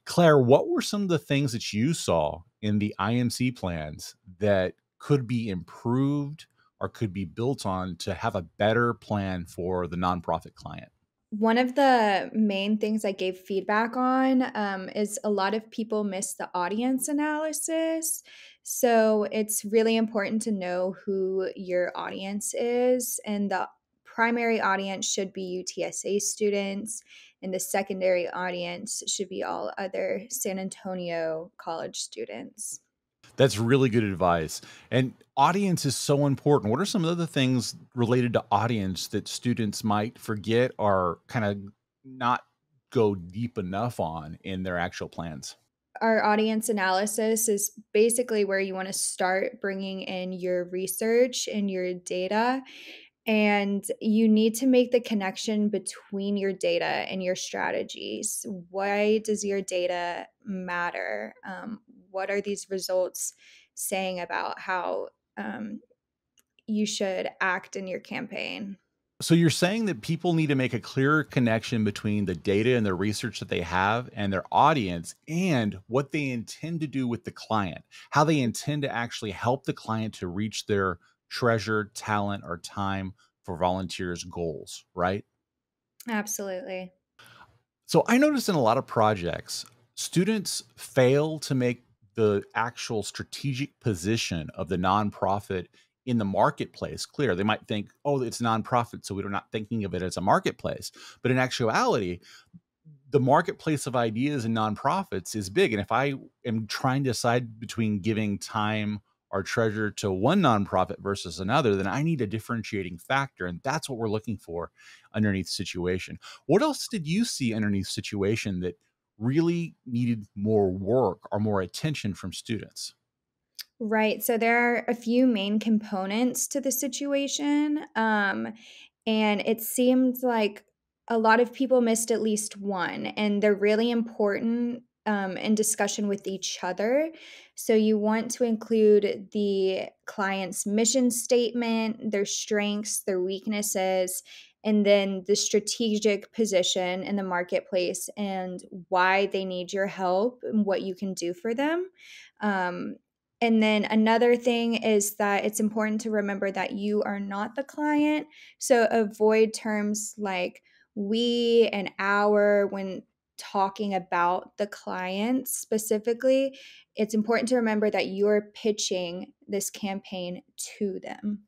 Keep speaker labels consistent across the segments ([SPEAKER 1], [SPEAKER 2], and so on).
[SPEAKER 1] Claire, what were some of the things that you saw in the IMC plans that could be improved or could be built on to have a better plan for the nonprofit client?
[SPEAKER 2] One of the main things I gave feedback on is a lot of people miss the audience analysis. So it's really important to know who your audience is. And the primary audience should be UTSA students, and the secondary audience should be all other San Antonio college students.
[SPEAKER 1] That's really good advice. And audience is so important. What are some other things related to audience that students might forget or kind of not go deep enough on in their actual plans?
[SPEAKER 2] Our audience analysis is basically where you want to start bringing in your research and your data. And you need to make the connection between your data and your strategies. Why does your data matter? What are these results saying about how you should act in your campaign?
[SPEAKER 1] So you're saying that people need to make a clearer connection between the data and the research that they have and their audience and what they intend to do with the client, how they intend to actually help the client to reach their treasured talent or time for volunteers goals, right?
[SPEAKER 2] Absolutely.
[SPEAKER 1] So I noticed in a lot of projects, students fail to make the actual strategic position of the nonprofit in the marketplace clear. They might think, oh, it's nonprofit, so we're not thinking of it as a marketplace. But in actuality, the marketplace of ideas and nonprofits is big. And if I am trying to decide between giving time or treasure to one nonprofit versus another, then I need a differentiating factor. And that's what we're looking for underneath situation. What else did you see underneath situation that really needed more work or more attention from students?
[SPEAKER 2] Right. So there are a few main components to the situation. And it seemed like a lot of people missed at least one, and they're really important in discussion with each other. So you want to include the client's mission statement, their strengths, their weaknesses, and then the strategic position in the marketplace and why they need your help and what you can do for them. Um, and then another thing is that it's important to remember that you are not the client. So avoid terms like we and our when talking about the client specifically. It's important to remember that you're pitching this campaign to them.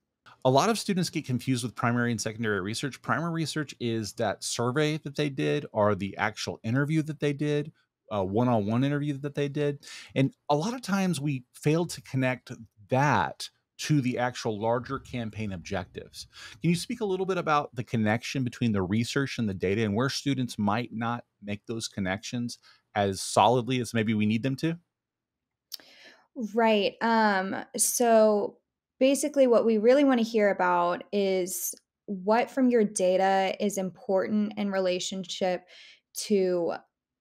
[SPEAKER 1] A lot of students get confused with primary and secondary research. Primary research is that survey that they did or the actual interview that they did, a one-on-one interview that they did. And a lot of times we fail to connect that to the actual larger campaign objectives. Can you speak a little bit about the connection between the research and the data and where students might not make those connections as solidly as maybe we need them to?
[SPEAKER 2] Right. So basically, what we really want to hear about is what from your data is important in relationship to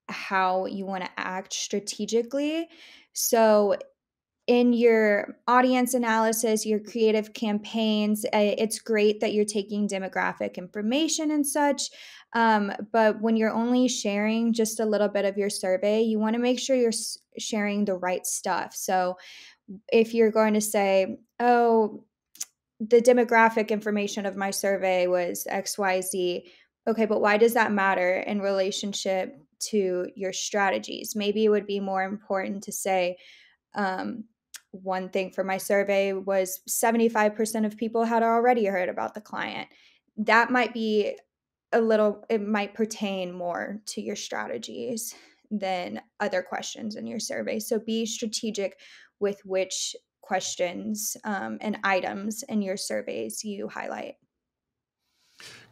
[SPEAKER 2] how you want to act strategically. So in your audience analysis, your creative campaigns, it's great that you're taking demographic information and such. But when you're only sharing just a little bit of your survey, you want to make sure you're sharing the right stuff. So if you're going to say, oh, the demographic information of my survey was XYZ, okay, but why does that matter in relationship to your strategies? Maybe it would be more important to say, um, one thing for my survey was 75% of people had already heard about the client. That might be it might pertain more to your strategies than other questions in your survey. So be strategic with which questions and items in your surveys you highlight.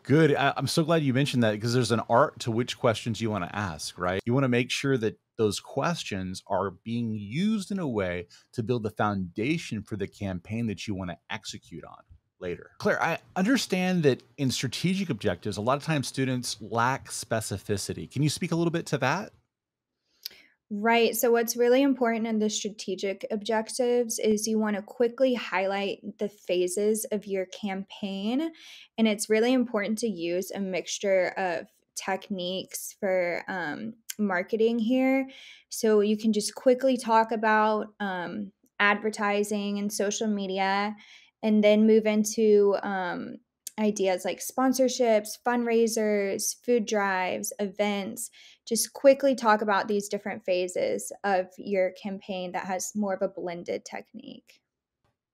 [SPEAKER 1] Good. I'm so glad you mentioned that because there's an art to which questions you want to ask, right? You want to make sure that those questions are being used in a way to build the foundation for the campaign that you want to execute on later. Claire, I understand that in strategic objectives, a lot of times students lack specificity. Can you speak a little bit to that?
[SPEAKER 2] Right. So, what's really important in the strategic objectives is you want to quickly highlight the phases of your campaign. And it's really important to use a mixture of techniques for marketing here. So you can just quickly talk about advertising and social media, and then move into ideas like sponsorships, fundraisers, food drives, events. Just quickly talk about these different phases of your campaign that has more of a blended technique.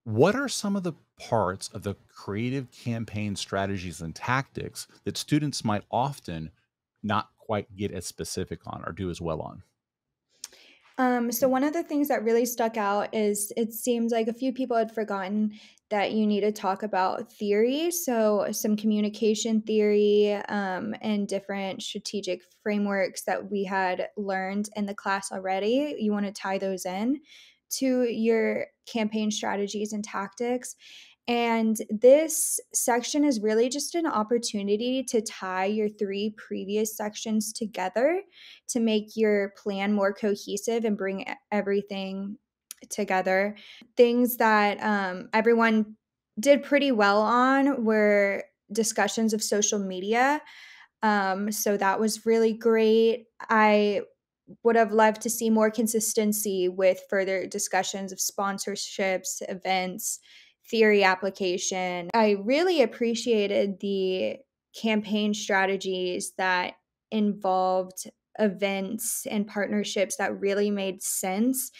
[SPEAKER 1] What are some of the parts of the creative campaign strategies and tactics that students might often not quite get as specific on or do as well on?
[SPEAKER 2] So one of the things that really stuck out is it seems like a few people had forgotten that you need to talk about theory. So some communication theory and different strategic frameworks that we had learned in the class already. You want to tie those in to your campaign strategies and tactics. And this section is really just an opportunity to tie your three previous sections together to make your plan more cohesive and bring everything together. Things that everyone did pretty well on were discussions of social media. So that was really great. I would have loved to see more consistency with further discussions of sponsorships, events, theory application. I really appreciated the campaign strategies that involved events and partnerships that really made sense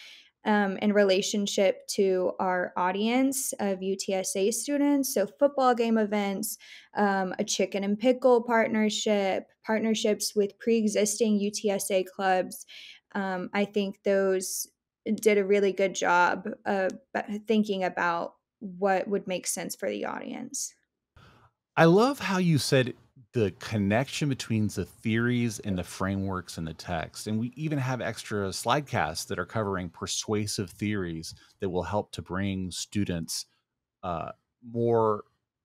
[SPEAKER 2] in relationship to our audience of UTSA students. So, football game events, a chicken and pickle partnership, partnerships with pre existing UTSA clubs. I think those did a really good job of thinking about what would make sense for the audience.
[SPEAKER 1] I love how you said the connection between the theories and the frameworks and the text. And we even have extra slide casts that are covering persuasive theories that will help to bring students uh, more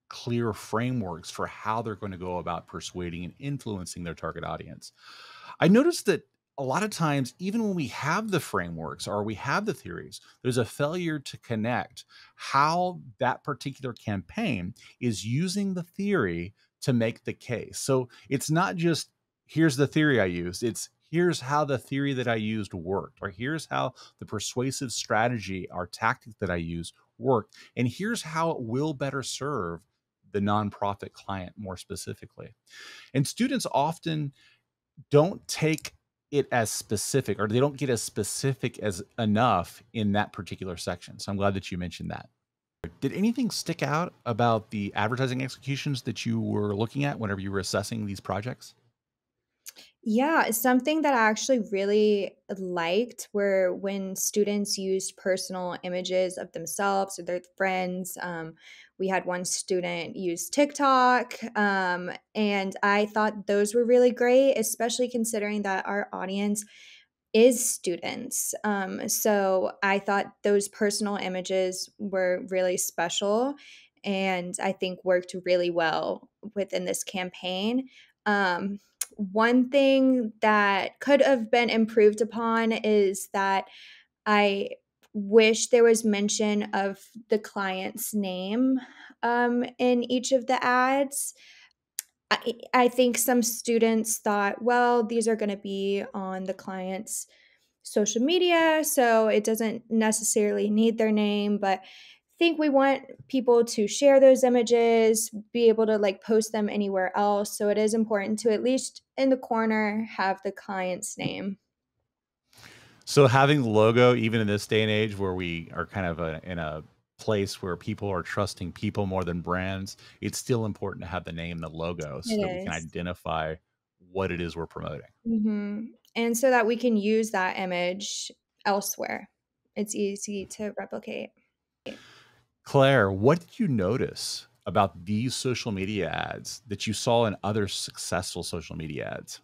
[SPEAKER 1] clear frameworks for how they're going to go about persuading and influencing their target audience. I noticed that a lot of times, even when we have the frameworks or we have the theories, there's a failure to connect how that particular campaign is using the theory to make the case. So it's not just here's the theory I used, it's here's how the theory that I used worked, or here's how the persuasive strategy or tactic that I used worked, and here's how it will better serve the nonprofit client more specifically. And students often don't take it as specific, or they don't get as specific as enough in that particular section. So I'm glad that you mentioned that. Did anything stick out about the advertising executions that you were looking at whenever you were assessing these projects?
[SPEAKER 2] Yeah, something that I actually really liked were when students used personal images of themselves or their friends. We had one student use TikTok, and I thought those were really great, especially considering that our audience is students. So I thought those personal images were really special and I think worked really well within this campaign. One thing that could have been improved upon is that I wish there was mention of the client's name in each of the ads. I think some students thought, well, these are going to be on the client's social media, so it doesn't necessarily need their name, but I think we want people to share those images, be able to like post them anywhere else. So it is important to at least in the corner have the client's name.
[SPEAKER 1] So having the logo, even in this day and age where we are kind of in a place where people are trusting people more than brands, it's still important to have the name, the logo,
[SPEAKER 2] It
[SPEAKER 1] so that we can
[SPEAKER 2] is.
[SPEAKER 1] identify what it is we're promoting.
[SPEAKER 2] And so that we can use that image elsewhere. It's easy to replicate.
[SPEAKER 1] Claire, what did you notice about these social media ads that you saw in other successful social media ads?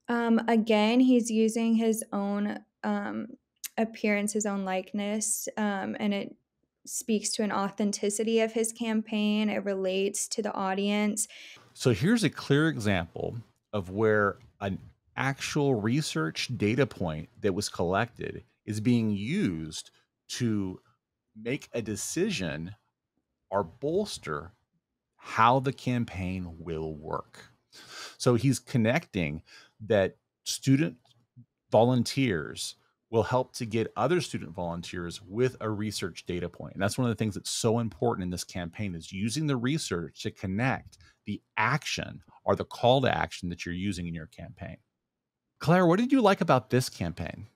[SPEAKER 2] Again, he's using his own appearance, his own likeness, and it speaks to an authenticity of his campaign. It relates to the audience.
[SPEAKER 1] So here's a clear example of where an actual research data point that was collected is being used to make a decision or bolster how the campaign will work. So he's connecting that student volunteers will help to get other student volunteers with a research data point. And that's one of the things that's so important in this campaign is using the research to connect the action or the call to action that you're using in your campaign. Claire, what did you like about this campaign?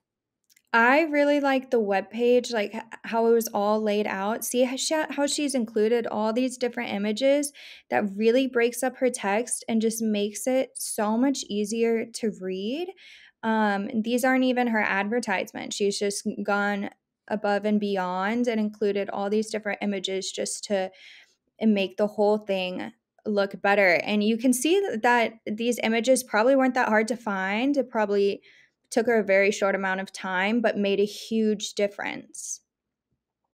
[SPEAKER 2] I really like the webpage, like, how it was all laid out. See how she's included all these different images that really breaks up her text and just makes it so much easier to read. And these aren't even her advertisements. She's just gone above and beyond and included all these different images just to and make the whole thing look better. And you can see that these images probably weren't that hard to find. It probably took her a very short amount of time, but made a huge difference.